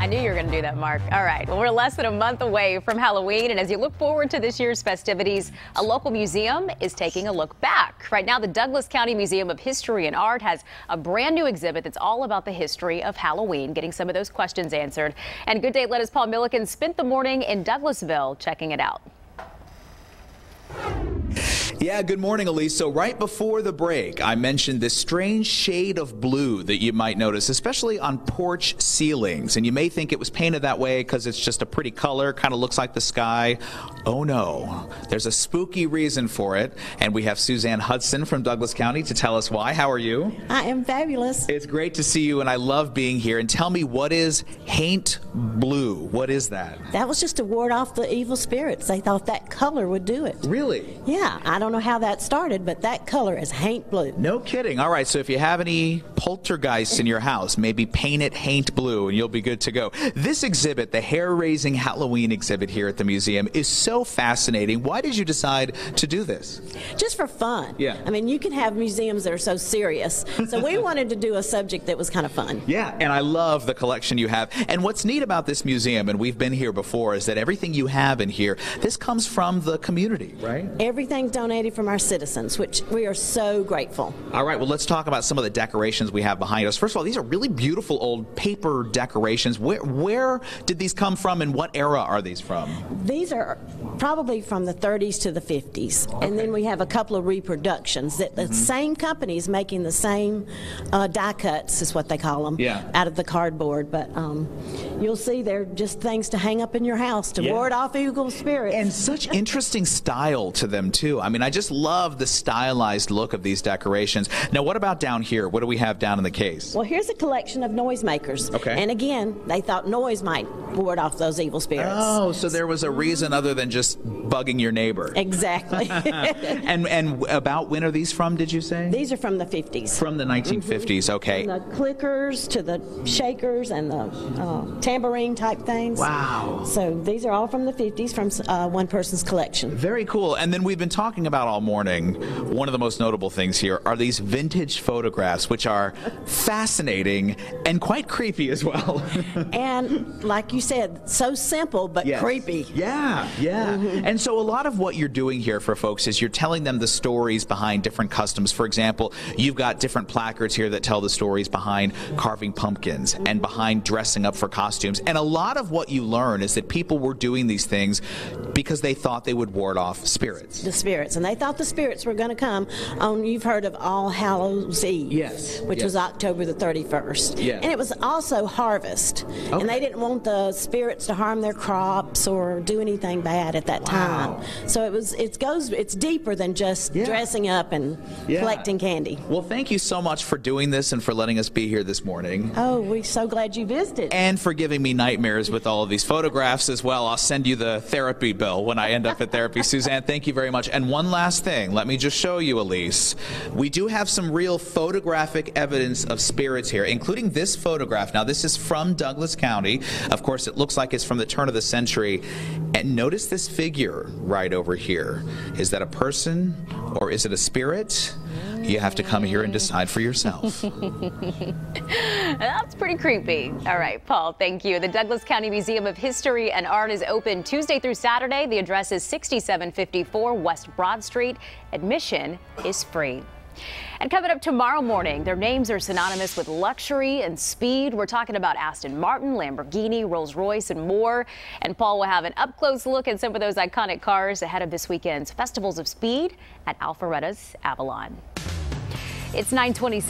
I knew you were going to do that, Mark. All right. Well, we're less than a month away from Halloween, and as you look forward to this year's festivities, a local museum is taking a look back. Right now, the Douglas County Museum of History and Art has a brand new exhibit that's all about the history of Halloween, getting some of those questions answered. And Good Day Lettuce Paul Milliken spent the morning in Douglasville checking it out. Yeah, good morning, Elise. So right before the break, I mentioned this strange shade of blue that you might notice, especially on porch ceilings. And you may think it was painted that way because it's just a pretty color, kind of looks like the sky. Oh, no. There's a spooky reason for it. And we have Suzanne Hudson from Douglas County to tell us why. How are you? I am fabulous. It's great to see you, and I love being here. And tell me, what is Haint Blue? What is that? That was just to ward off the evil spirits. They thought that color would do it. Really? Yeah, I don't know how that started, but that color is Haint Blue. No kidding. All right, so if you have any poltergeists in your house, maybe paint it Haint Blue and you'll be good to go. This exhibit, the hair-raising Halloween exhibit here at the museum, is so fascinating. Why did you decide to do this? Just for fun. Yeah. I mean, you can have museums that are so serious. So we wanted to do a subject that was kind of fun. Yeah, and I love the collection you have. And what's neat about this museum, and we've been here before, is that everything you have in here, this comes from the community, right? Everything's donated from our citizens, which we are so grateful. All right, well, let's talk about some of the decorations we have behind us. First of all, these are really beautiful old paper decorations. Where did these come from, and what era are these from? These are probably from the 30s to the 50s. Okay. And then we have a couple of reproductions that the same company is making the same die cuts, is what they call them, out of the cardboard. But you'll see they're just things to hang up in your house to ward off evil spirits. And such interesting style to them, too. I mean, I just love the stylized look of these decorations. Now, what about down here? What do we have down in the case? Well, here's a collection of noisemakers. Okay. And again, they thought noise might ward off those evil spirits. Oh, so there was a reason other than just bugging your neighbor. Exactly. And about when are these from, did you say? These are from the 50s. From the 1950s, okay. From the clickers to the shakers and the tambourine type things. Wow. So these are all from the 50s from one person's collection. Very cool. And then we've been talking about all morning, one of the most notable things here are these vintage photographs, which are fascinating and quite creepy as well. And like you said, so simple but creepy. Yeah, yeah. And so a lot of what you're doing here for folks is you're telling them the stories behind different customs. For example, you've got different placards here that tell the stories behind carving pumpkins and behind dressing up for costumes. And a lot of what you learn is that people were doing these things because they thought they would ward off spirits. The spirits. And they thought the spirits were going to come on, you've heard of All Hallows Eve. Yes. Which was October the 31st. Yeah. And it was also harvest. Okay. And they didn't want the spirits to harm their crops or do anything bad at that time. So it's deeper than just dressing up and collecting candy. Well, thank you so much for doing this and for letting us be here this morning. Oh, we're so glad you visited. And for giving me nightmares with all of these photographs as well. I'll send you the therapy bill when I end up at therapy. Suzanne, thank you very much. And one last thing, let me just show you, Elise. We do have some real photographic evidence of spirits here, including this photograph. Now, this is from Douglas County. Of course, it looks like it's from the turn of the century. And notice this figure right over here. Is that a person or is it a spirit? You have to come here and decide for yourself. That's pretty creepy. All right, Paul, thank you. The Douglas County Museum of History and Art is open Tuesday through Saturday. The address is 6754 West Broad Street. Admission is free. And coming up tomorrow morning, their names are synonymous with luxury and speed. We're talking about Aston Martin, Lamborghini, Rolls-Royce, and more. And Paul will have an up-close look at some of those iconic cars ahead of this weekend's Festivals of Speed at Alpharetta's Avalon. It's 9:26.